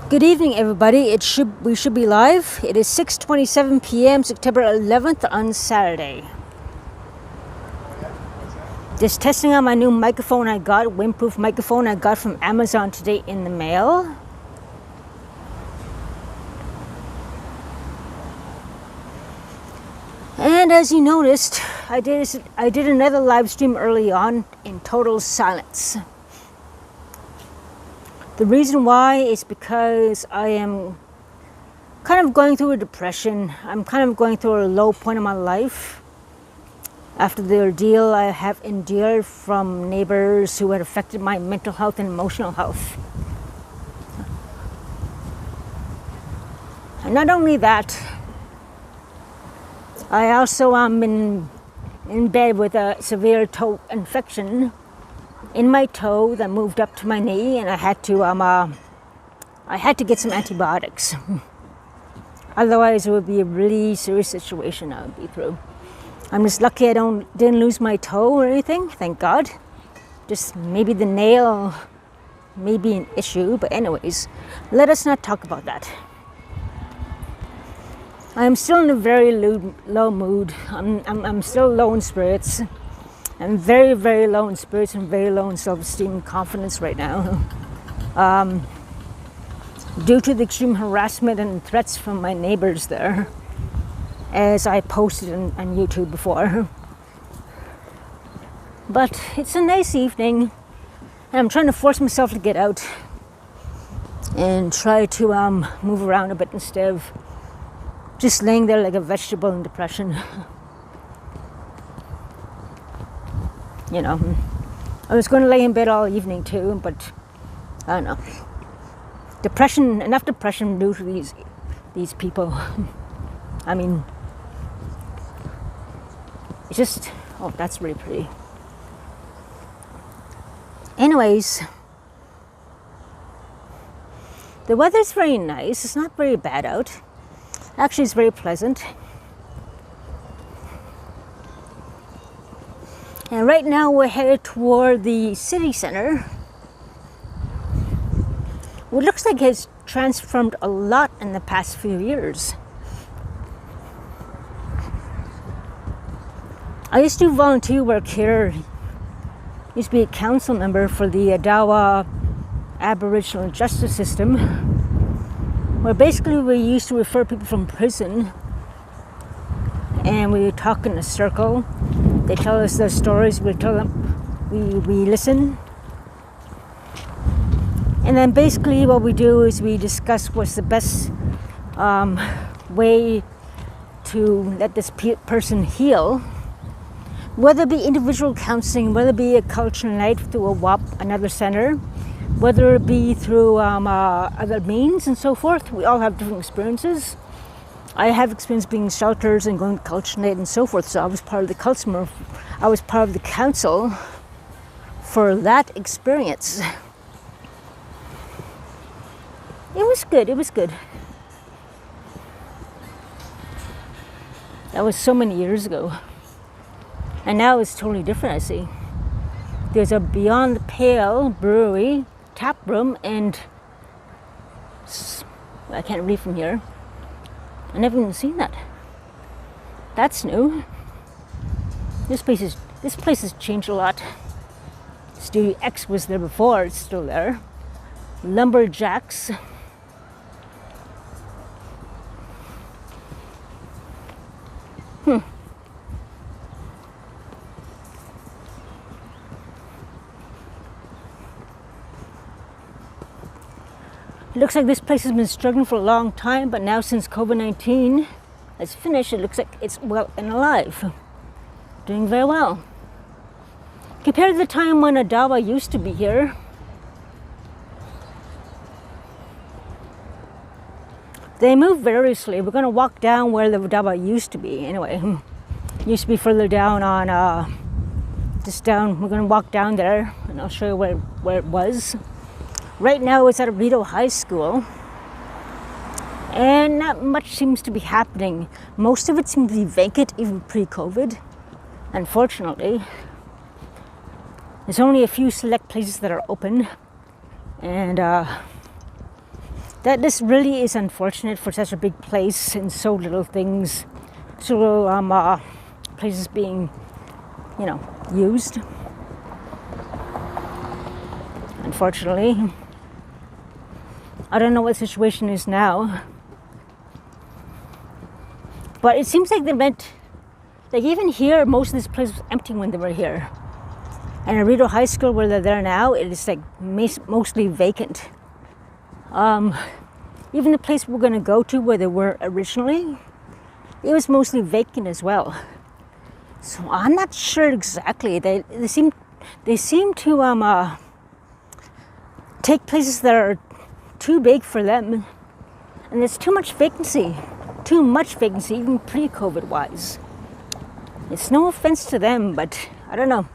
Good evening, everybody. We should be live. It is 6:27 p.m. September 11th on Saturday. Just testing out my new microphone I got, windproof microphone I got from Amazon today in the mail. And as you noticed, I did another live stream early on in total silence. The reason why is because I am kind of going through a depression. I'm kind of going through a low point in my life after the ordeal I have endured from neighbors who had affected my mental health and emotional health. And not only that, I also am in bed with a severe toe infection in my toe that moved up to my knee, and I had to get some antibiotics. Otherwise, it would be a really serious situation I would be through. I'm just lucky I didn't lose my toe or anything, thank God. Just maybe the nail may be an issue, but anyways, let us not talk about that. I am still in a very low mood. I'm still low in spirits. I'm very, very low in spirits and very low in self-esteem and confidence right now. Due to the extreme harassment and threats from my neighbors there, as I posted on YouTube before. But it's a nice evening, and I'm trying to force myself to get out and try to move around a bit instead of just laying there like a vegetable in depression. You know, I was going to lay in bed all evening too, but I don't know. Enough depression due to these people. I mean, it's just, oh, that's really pretty. Anyways, the weather's very nice. It's not very bad out. Actually, it's very pleasant. And right now we're headed toward the city center. What looks like it's transformed a lot in the past few years. I used to do volunteer work here. I used to be a council member for the Odawa Aboriginal Justice System, where basically we used to refer people from prison, and we would talk in a circle. They tell us their stories, we tell them, we listen. And then basically what we do is we discuss what's the best way to let this person heal. Whether it be individual counseling, whether it be a cultural night through a WAP, another center, whether it be through other means and so forth. We all have different experiences. I have experience being in shelters and going to culture night and so forth, so I was part of the council for that experience. It was good. That was so many years ago. And now it's totally different, I see. There's a Beyond the Pale brewery, tap room, and I can't read from here. I never even seen that. That's new. This place has changed a lot. Studio X was there before, it's still there. Lumberjacks. It looks like this place has been struggling for a long time, but now since COVID-19 has finished, it looks like it's well and alive. Doing very well. Compared to the time when Odawa used to be here, they moved very slowly. We're going to walk down where the Odawa used to be. Anyway, used to be further down on, we're going to walk down there, and I'll show you where it was. Right now it's at Rito High School, and not much seems to be happening. Most of it seems to be vacant, even pre-COVID, unfortunately. There's only a few select places that are open, and that this really is unfortunate for such a big place and so little things, so little places being, used. Unfortunately, I don't know what the situation is now, but it seems like they meant, like even here, most of this place was empty when they were here. And at Rito High School, where they're there now, it is like mostly vacant. Even the place we're going to go to where they were originally, it was mostly vacant as well. So I'm not sure exactly. They seem to take places that are too big for them, and there's too much vacancy, even pre-COVID wise. It's no offense to them, but I don't know.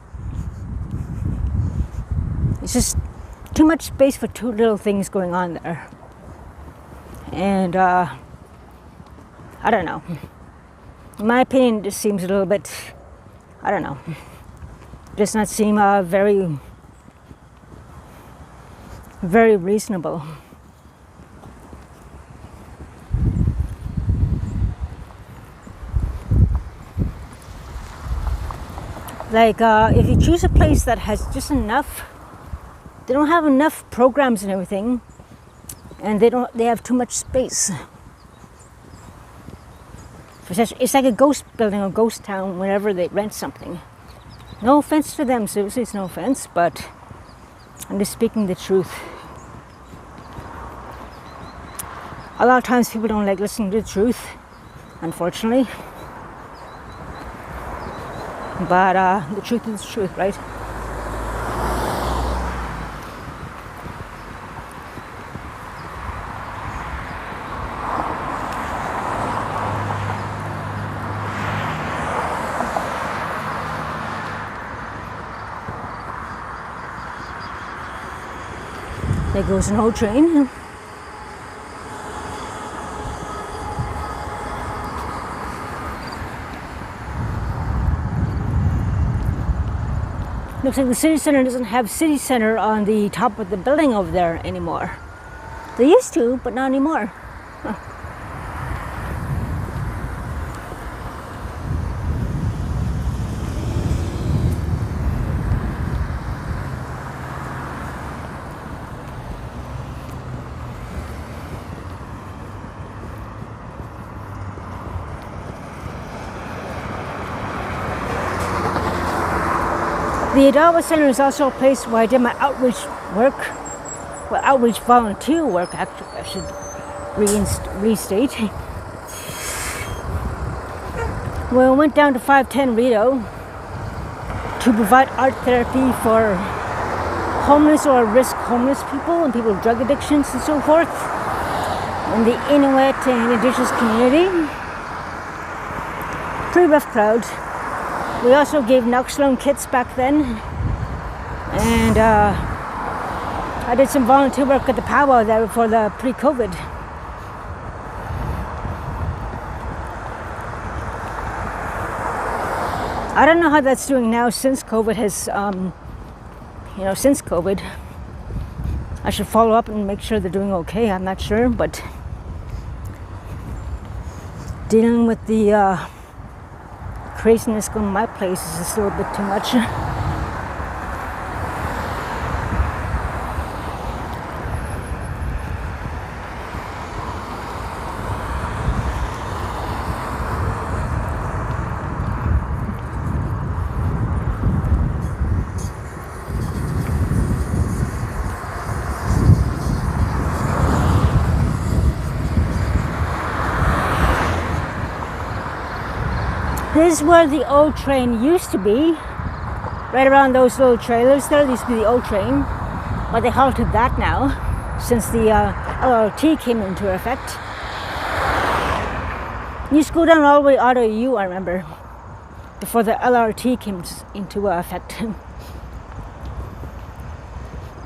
It's just too much space for too little things going on there. And I don't know. In my opinion, it just seems a little bit, I don't know, does not seem very, very reasonable. Like if you choose a place that has just enough, they don't have enough programs and everything, and they have too much space. It's like a ghost building or ghost town whenever they rent something. No offense to them, seriously, it's no offense, but I'm just speaking the truth. A lot of times people don't like listening to the truth, unfortunately. But the truth is the truth, right? There goes an old train. Looks like the city center doesn't have city center on the top of the building over there anymore. They used to, but not anymore. Huh. The Odawa Center is also a place where I did my outreach work, outreach volunteer work, actually, I should restate. Well, I went down to 510 Rito to provide art therapy for homeless or risk homeless people and people with drug addictions and so forth in the Inuit and Indigenous community. Pretty rough crowd. We also gave Naloxone kits back then, and I did some volunteer work at the powwow there for the pre-COVID. I don't know how that's doing now since COVID has, since COVID. I should follow up and make sure they're doing okay. I'm not sure, but dealing with the craziness going to my place is just a little bit too much. This is where the old train used to be, right around those little trailers there. Used to be the old train, but they halted that now since the LRT came into effect. You used to go down all the way out of U, I remember, before the LRT came into effect.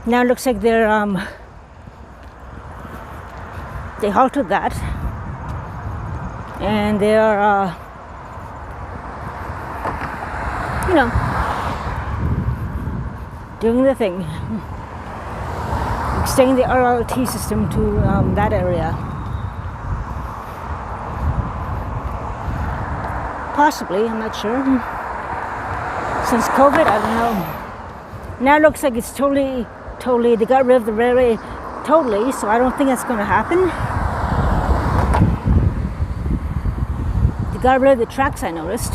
Now it looks like they halted that, and they are doing the thing. extending the RLT system to that area. Possibly, I'm not sure. Since COVID, I don't know. Now it looks like it's totally, they got rid of the railway totally, so I don't think that's going to happen. They got rid of the tracks, I noticed.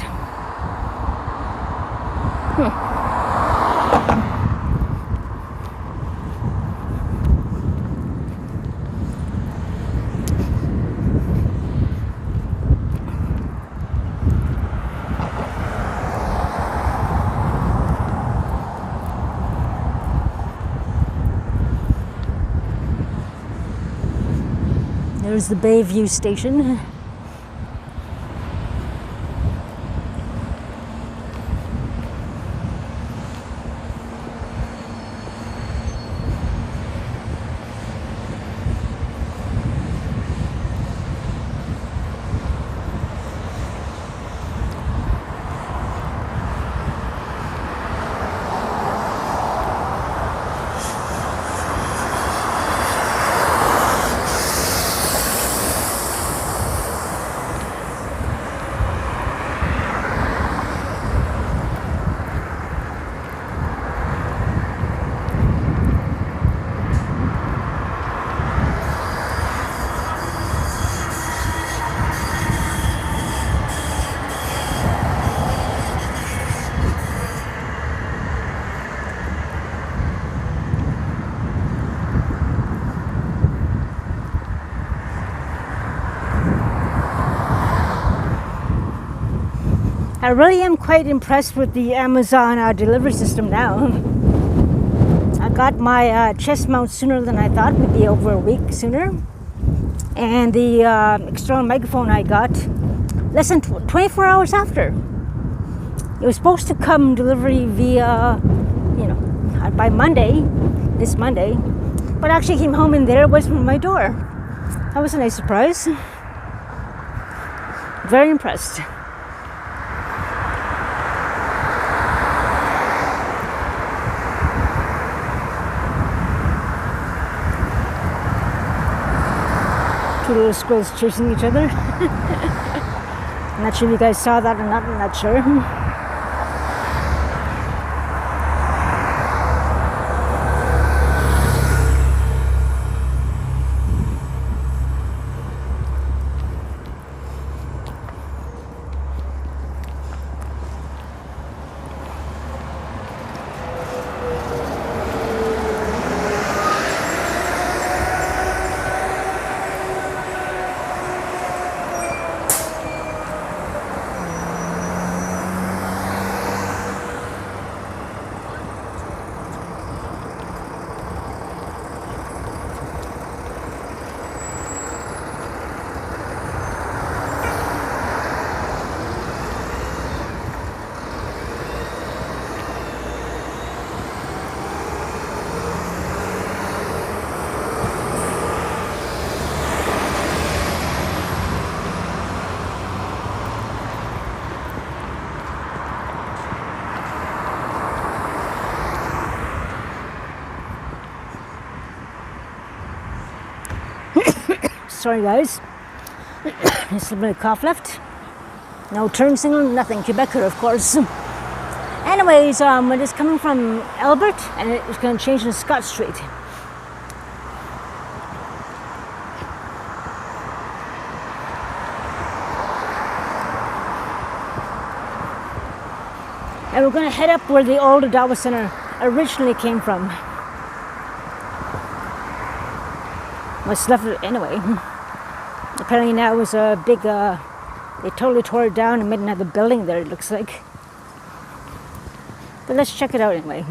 There's the Bayview station. I really am quite impressed with the Amazon delivery system now. I got my chest mount sooner than I thought, maybe over a week sooner. And the external microphone I got less than 24 hours after. It was supposed to come delivery via, by Monday, this Monday. But actually came home and there it was from my door. That was a nice surprise. Very impressed. Two little squirrels chasing each other. I'm not sure if you guys saw that or not, I'm not sure. Sorry guys, just a bit of cough left. No turn signal, nothing. Quebecer, of course. Anyways, it is coming from Albert and it's going to change to Scott Street. And we're going to head up where the old Odawa Center originally came from. What's left of it anyway. Apparently now it was a big, they totally tore it down and made another building there, it looks like. But let's check it out anyway.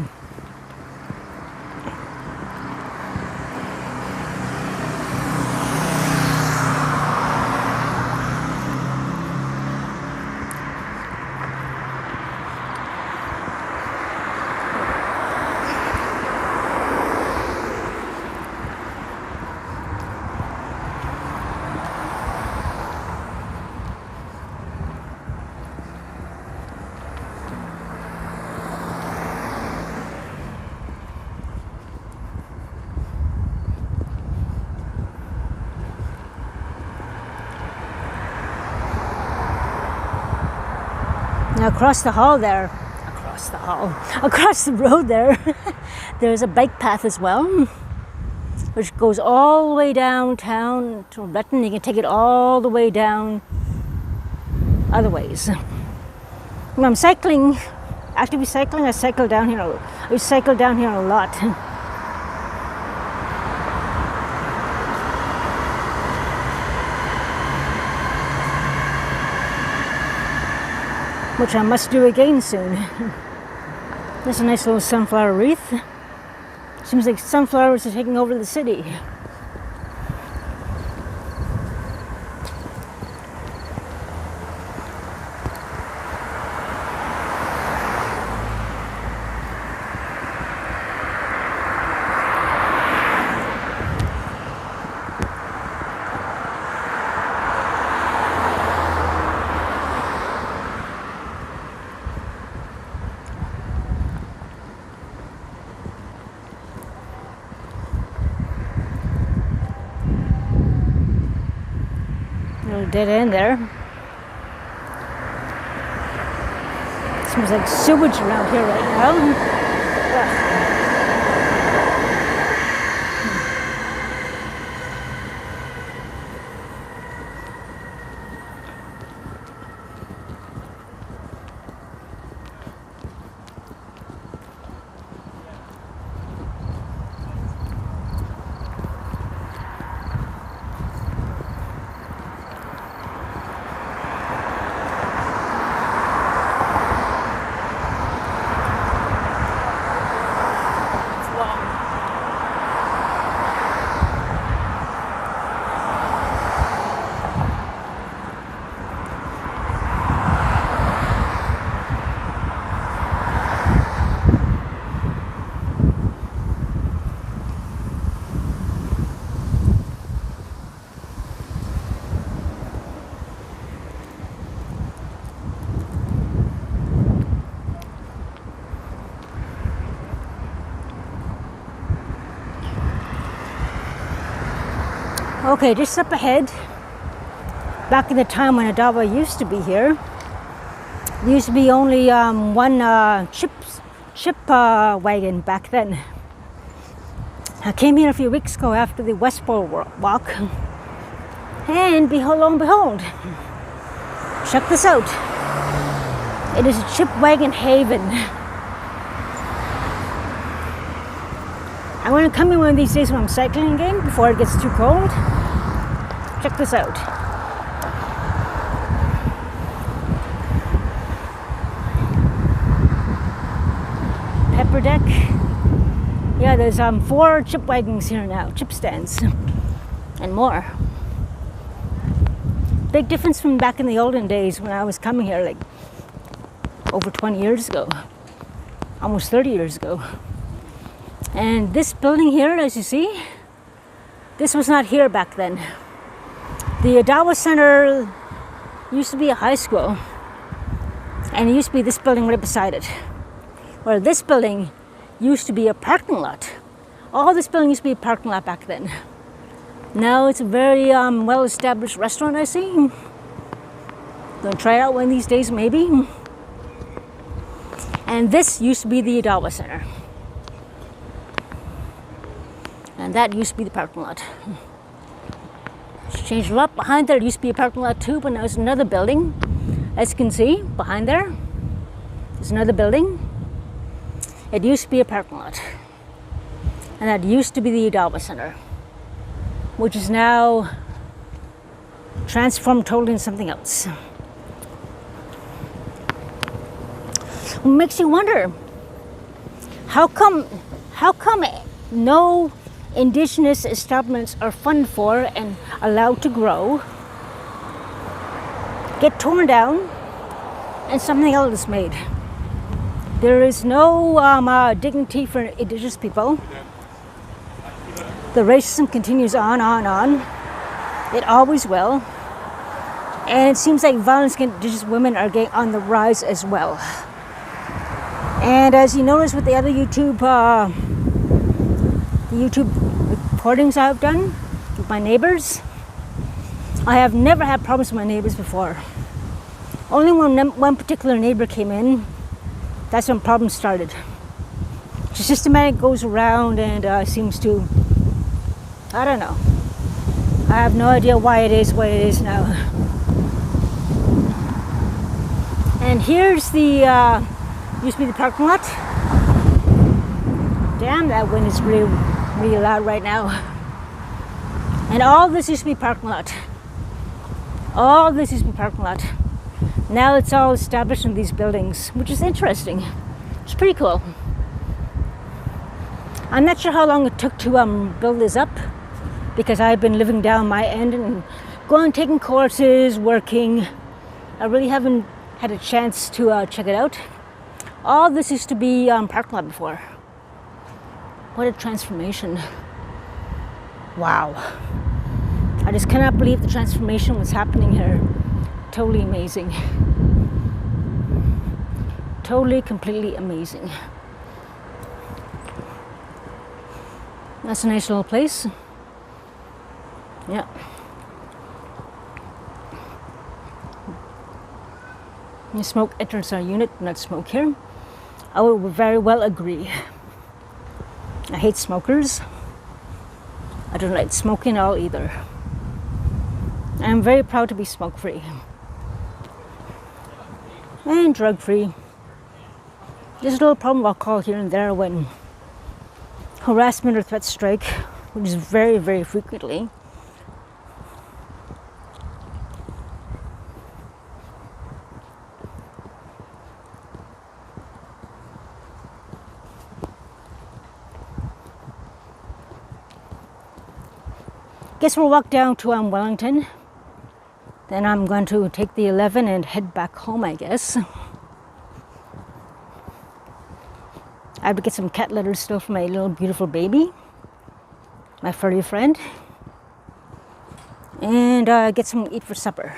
And across the road there, there's a bike path as well, which goes all the way downtown to Retton. You can take it all the way down other ways. When I'm cycling, actively cycling, I cycle down here. I cycle down here a lot. Which I must do again soon. There's a nice little sunflower wreath. Seems like sunflowers are taking over the city. Little dead end there. Smells like sewage around here right now. Okay, just up ahead, back in the time when Odawa used to be here, there used to be only one chip wagon back then. I came here a few weeks ago after the Westport walk, and lo and behold, check this out. It is a chip wagon haven. I'm going to come in one of these days when I'm cycling again before it gets too cold. Check this out. Pepper deck. Yeah, there's 4 chip wagons here now, chip stands, and more. Big difference from back in the olden days when I was coming here, like over 20 years ago, almost 30 years ago. And this building here, as you see, this was not here back then. The Odawa Center used to be a high school, and it used to be this building right beside it. Where this building used to be a parking lot. All this building used to be a parking lot back then. Now it's a very well-established restaurant, I see. Gonna try it out one of these days, maybe. And this used to be the Odawa Center. And that used to be the parking lot. It's changed a lot. Behind there, it used to be a parking lot too, but now it's another building. As you can see, behind there, there's another building. It used to be a parking lot. And that used to be the Odawa Center, which is now transformed totally into something else. It makes you wonder, how come no indigenous establishments are funded for and allowed to grow, get torn down, and something else is made? There is no dignity for indigenous people. The racism continues on. It always will. And it seems like violence against indigenous women are getting on the rise as well. And as you notice with the other YouTube recordings I've done with my neighbors, I have never had problems with my neighbors before. Only when one particular neighbor came in, that's when problems started. She systematically goes around and seems to, I don't know. I have no idea why it is what it is now. And here's the, used to be the parking lot. Damn, that wind is really, really loud right now. And all this used to be parking lot. All this used to be parking lot. Now it's all established in these buildings, which is interesting. It's pretty cool. I'm not sure how long it took to build this up, because I've been living down my end and going, taking courses, working. I really haven't had a chance to check it out. All this used to be parking lot before. What a transformation. Wow. I just cannot believe the transformation was happening here. Totally amazing. Totally, completely amazing. That's a nice little place. Yeah. When smoke enters our unit, not smoke here. I would very well agree. I hate smokers. I don't like smoking at all either. I'm very proud to be smoke-free. And drug-free. There's a little problem with alcohol here and there when harassment or threats strike, which is very, very frequently. Guess we'll walk down to Wellington. Then I'm going to take the 11 and head back home, I guess. I have to get some cat litter still for my little beautiful baby, my furry friend, and get some eat for supper.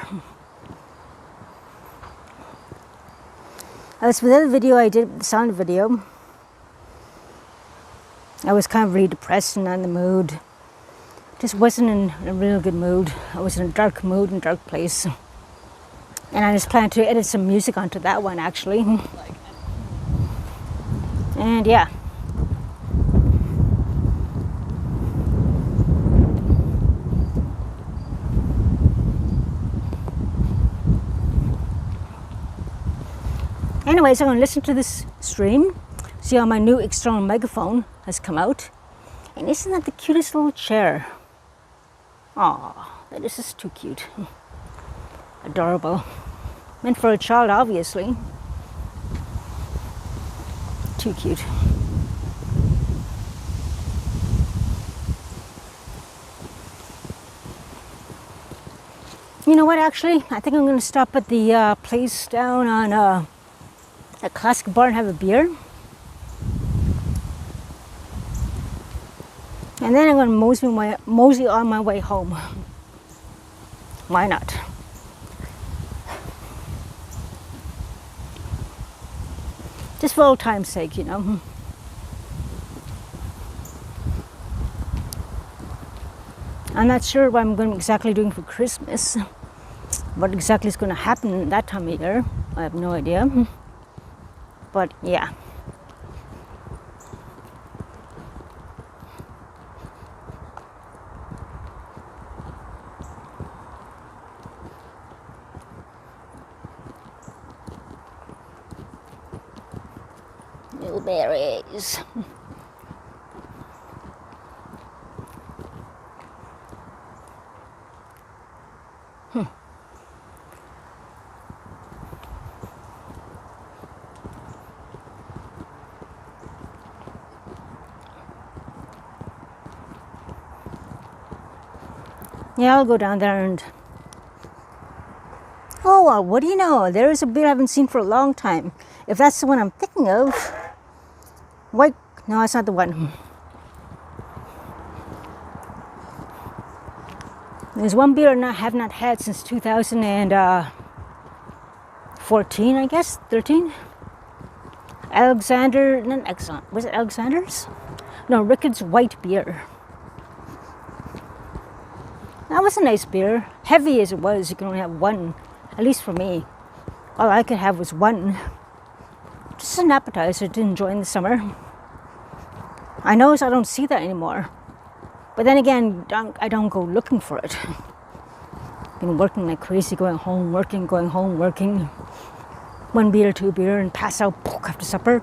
As for the other video I did, the sound video, I was kind of really depressed and not in the mood. Just wasn't in a real good mood. I was in a dark mood and dark place. And I just planned to edit some music onto that one, actually. And yeah. Anyways, I'm going to listen to this stream, see how my new external megaphone has come out. And isn't that the cutest little chair? Aw, this is too cute. Adorable. Meant for a child, obviously. Too cute. You know what, actually? I think I'm going to stop at the place down on a classic bar and have a beer. And then I'm going to mosey on my way home. Why not? Just for old time's sake, you know. I'm not sure what I'm going to exactly doing for Christmas. What exactly is going to happen that time of year, I have no idea. But yeah. Blueberries. Yeah, I'll go down there and... Oh, well, what do you know? There is a beer I haven't seen for a long time. If that's the one I'm thinking of... White... No, that's not the one. There's one beer I have not had since 2014, I guess? 13? Alexander... Was it Alexander's? No, Rickard's White Beer. That was a nice beer. Heavy as it was, you can only have one, at least for me. All I could have was one, just an appetizer to enjoy in the summer. I notice I don't see that anymore. But then again, I don't go looking for it. Been working like crazy, going home, working. One beer, two beer, and pass out after supper.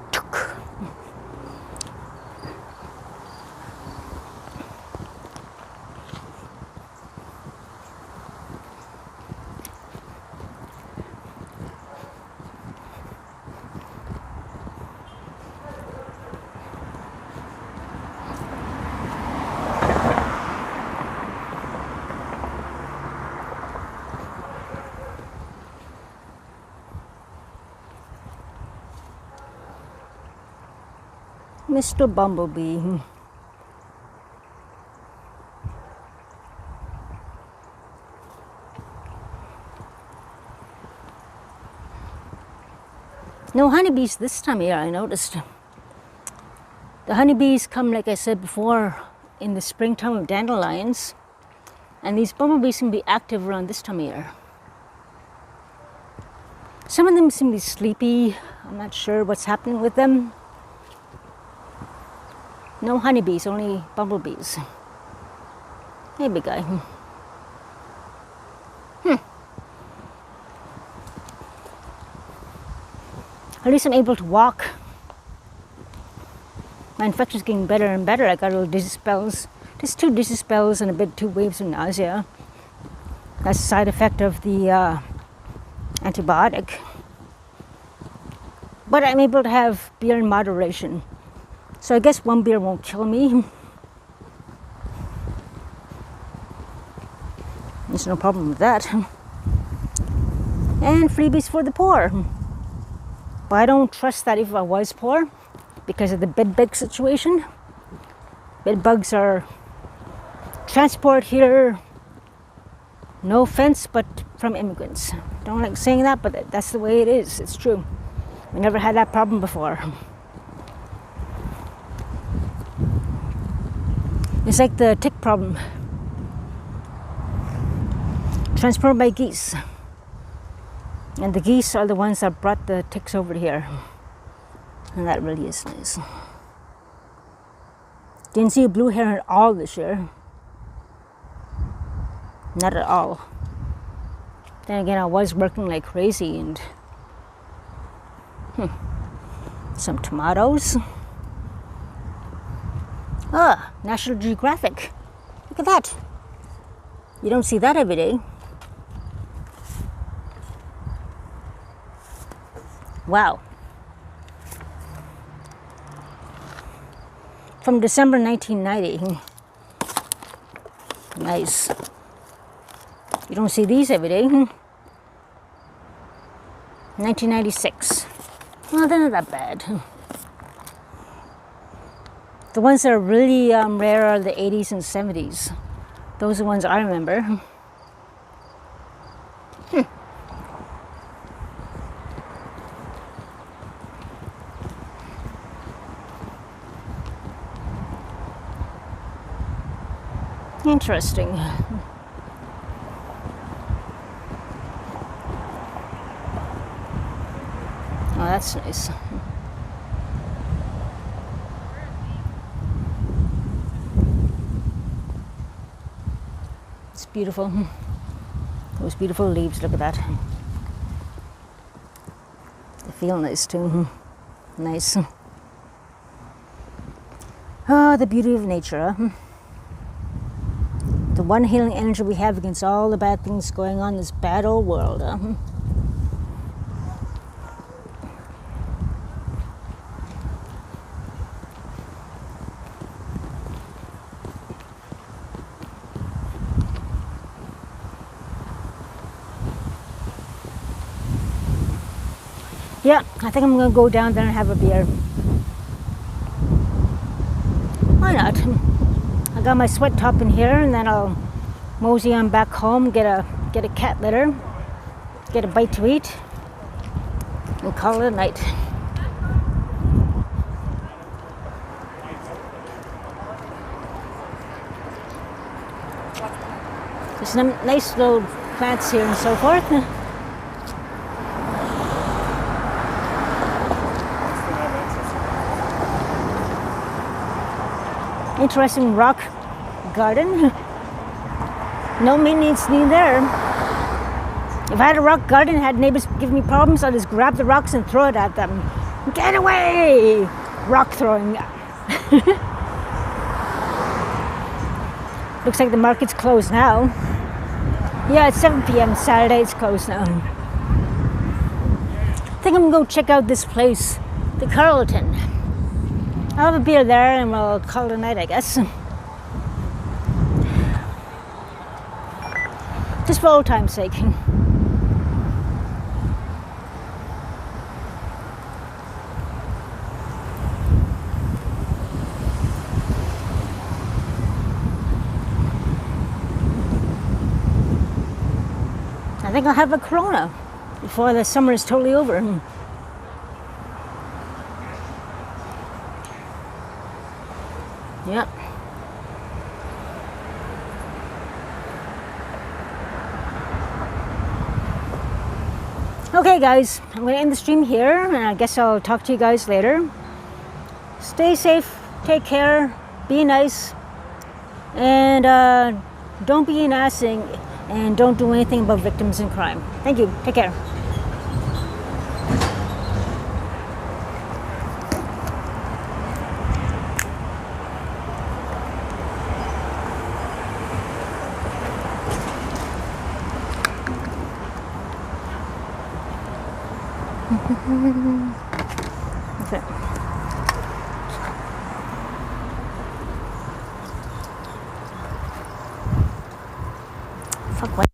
Mr. Bumblebee. No honeybees this time of year, I noticed. The honeybees come, like I said before, in the springtime of dandelions, and these bumblebees can be active around this time of year. Some of them seem to be sleepy. I'm not sure what's happening with them. No honeybees, only bumblebees. Hey, big guy. At least I'm able to walk. My infection's getting better and better. I got little dizzy spells. Just 2 dizzy spells and a bit 2 waves of nausea. That's a side effect of the antibiotic. But I'm able to have beer in moderation. So I guess 1 beer won't kill me. There's no problem with that. And freebies for the poor. But I don't trust that if I was poor because of the bed bug situation. Bed bugs are transport here, no offense, but from immigrants. Don't like saying that, but that's the way it is. It's true. We never had that problem before. It's like the tick problem. Transported by geese. And the geese are the ones that brought the ticks over here. And that really is nice. Didn't see a blue heron at all this year. Not at all. Then again, I was working like crazy and some tomatoes. Ah, National Geographic. Look at that. You don't see that every day. Wow. From December 1990. Nice. You don't see these every day. 1996. Well, they're not that bad. The ones that are really rare are the 80s and 70s. Those are the ones I remember. Interesting. Oh, that's nice. It's beautiful. Those beautiful leaves, look at that. They feel nice too. Nice. Ah, the beauty of nature. The one healing energy we have against all the bad things going on in this bad old world. Yeah, I think I'm gonna go down there and have a beer. Why not? I got my sweat top in here, and then I'll mosey on back home, get a cat litter, get a bite to eat, and call it a night. There's some nice little plants here and so forth. interesting rock garden. No maintenance needed there. If I had a rock garden and had neighbors give me problems, I'd just grab the rocks and throw it at them. Get away! Rock throwing. Looks like the market's closed now. Yeah, it's 7 p.m. Saturday, it's closed now. I think I'm gonna go check out this place, the Carlton. I'll have a beer there and we'll call it a night, I guess. Just for old time's sake. I think I'll have a Corona before the summer is totally over. Yep. Okay guys, I'm going to end the stream here and I guess I'll talk to you guys later. Stay safe, take care, be nice, and don't be an assing and don't do anything about victims in crime. Thank you, take care. Okay. Fuck what?